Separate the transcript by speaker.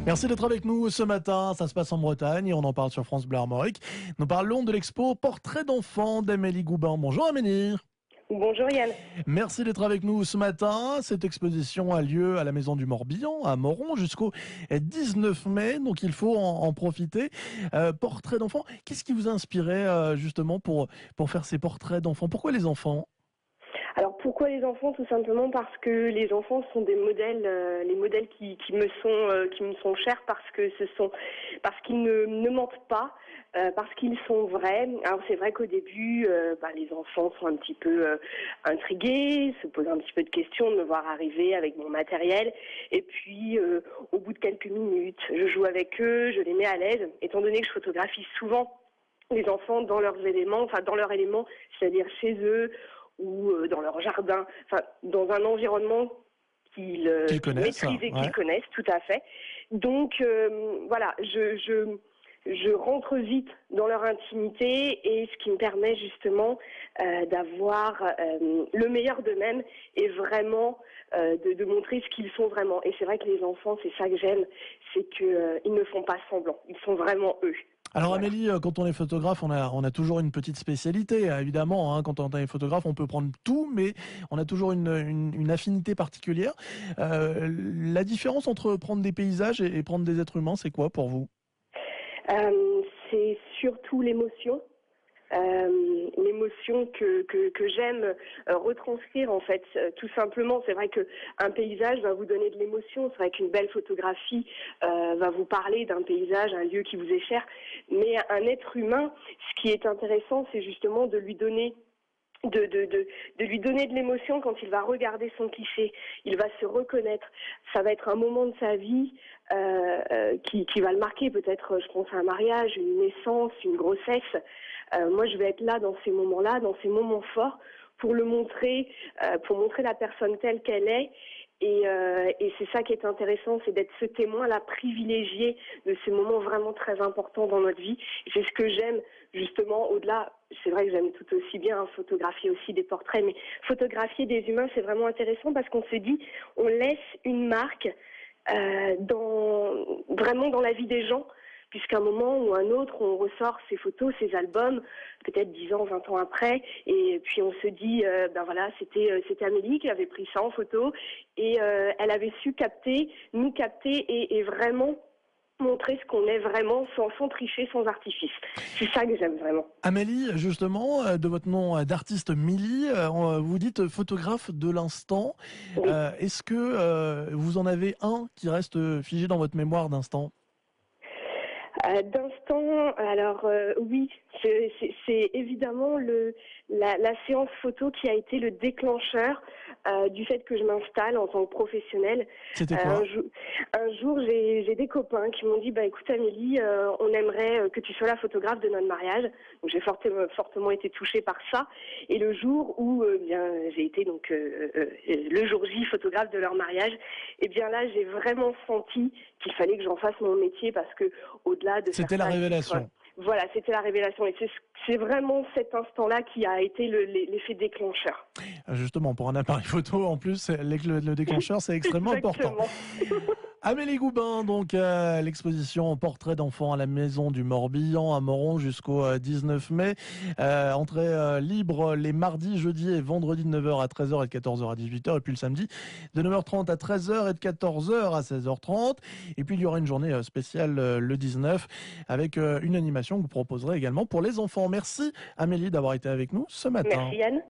Speaker 1: Merci d'être avec nous ce matin. Ça se passe en Bretagne et on en parle sur France Bleu Armorique. Nous parlons de l'expo Portrait d'enfant d'Amélie Goubin. Bonjour Amélie.
Speaker 2: Bonjour Yann.
Speaker 1: Merci d'être avec nous ce matin. Cette exposition a lieu à la Maison du Morbihan, à Moron, jusqu'au 19 mai. Donc il faut en profiter. Portrait d'enfant, qu'est-ce qui vous a inspiré justement pour faire ces portraits d'enfants? Pourquoi les enfants?
Speaker 2: Alors pourquoi les enfants? Tout simplement parce que les enfants sont des modèles, les modèles qui me sont chers parce qu'ils ne mentent pas, parce qu'ils sont vrais. Alors c'est vrai qu'au début, les enfants sont un petit peu intrigués, se posent un petit peu de questions de me voir arriver avec mon matériel. Et puis au bout de quelques minutes, je joue avec eux, je les mets à l'aise, étant donné que je photographie souvent les enfants dans leurs éléments, c'est-à-dire chez eux ou dans leur jardin, dans un environnement qu'ils
Speaker 1: Connaissent,
Speaker 2: maîtrisent et
Speaker 1: ouais.
Speaker 2: qu'ils connaissent, tout à fait. Donc je rentre vite dans leur intimité et ce qui me permet justement d'avoir le meilleur d'eux-mêmes et vraiment de montrer ce qu'ils sont vraiment. Et c'est vrai que les enfants, c'est ça que j'aime, c'est qu'ils ne font pas semblant, ils sont vraiment eux.
Speaker 1: Alors
Speaker 2: Voilà.
Speaker 1: Amélie, quand on est photographe, on a toujours une petite spécialité, évidemment. Quand on est photographe, on peut prendre tout, mais on a toujours une affinité particulière. La différence entre prendre des paysages et prendre des êtres humains, c'est quoi pour vous?
Speaker 2: C'est surtout l'émotion. L'émotion que j'aime retranscrire en fait, tout simplement. C'est vrai que un paysage va vous donner de l'émotion, c'est vrai qu'une belle photographie va vous parler d'un paysage, un lieu qui vous est cher, mais un être humain, ce qui est intéressant, c'est justement de lui donner de lui donner de l'émotion quand il va regarder son cliché. Il va se reconnaître. Ça va être un moment de sa vie qui va le marquer. Peut-être, je pense à un mariage, une naissance, une grossesse. Moi, je vais être là dans ces moments-là, dans ces moments forts, pour le montrer, pour montrer la personne telle qu'elle est. Et c'est ça qui est intéressant, c'est d'être ce témoin-là privilégié de ces moments vraiment très importants dans notre vie. Et c'est ce que j'aime justement au-delà. C'est vrai que j'aime tout aussi bien photographier aussi des portraits, mais photographier des humains, c'est vraiment intéressant parce qu'on se dit, on laisse une marque vraiment dans la vie des gens. Puisqu'à un moment ou un autre, on ressort ces photos, ces albums, peut-être 10 ans, 20 ans après, et puis on se dit, c'était Amélie qui avait pris ça en photo, et elle avait su nous capter et vraiment montrer ce qu'on est vraiment sans tricher, sans artifice. C'est ça que j'aime vraiment.
Speaker 1: Amélie, justement, de votre nom d'artiste Milly, vous dites photographe de l'instant.
Speaker 2: Oui.
Speaker 1: Est-ce que vous en avez un qui reste figé dans votre mémoire d'instant?
Speaker 2: D'instant, alors oui, c'est évidemment la séance photo qui a été le déclencheur du fait que je m'installe en tant que professionnelle.
Speaker 1: C'était quoi?
Speaker 2: Un jour, j'ai des copains qui m'ont dit, écoute Amélie, on aimerait que tu sois la photographe de notre mariage. Donc j'ai fortement été touchée par ça. Et le jour où j'ai été donc le jour J photographe de leur mariage, et bien là j'ai vraiment senti qu'il fallait que j'en fasse mon métier parce que au-delà de
Speaker 1: C'était la révélation.
Speaker 2: Voilà, c'était la révélation. Et c'est vraiment cet instant-là qui a été l'effet déclencheur.
Speaker 1: Justement, pour un appareil photo, en plus, le déclencheur, c'est extrêmement important. Amélie Goubin, donc l'exposition Portrait d'enfant à la Maison du Morbihan à Moron jusqu'au 19 mai. Entrée libre les mardis, jeudis et vendredis de 9h à 13h et de 14h à 18h. Et puis le samedi de 9h30 à 13h et de 14h à 16h30. Et puis il y aura une journée spéciale le 19 avec une animation que vous proposerez également pour les enfants. Merci Amélie d'avoir été avec nous ce matin.
Speaker 2: Merci Yann.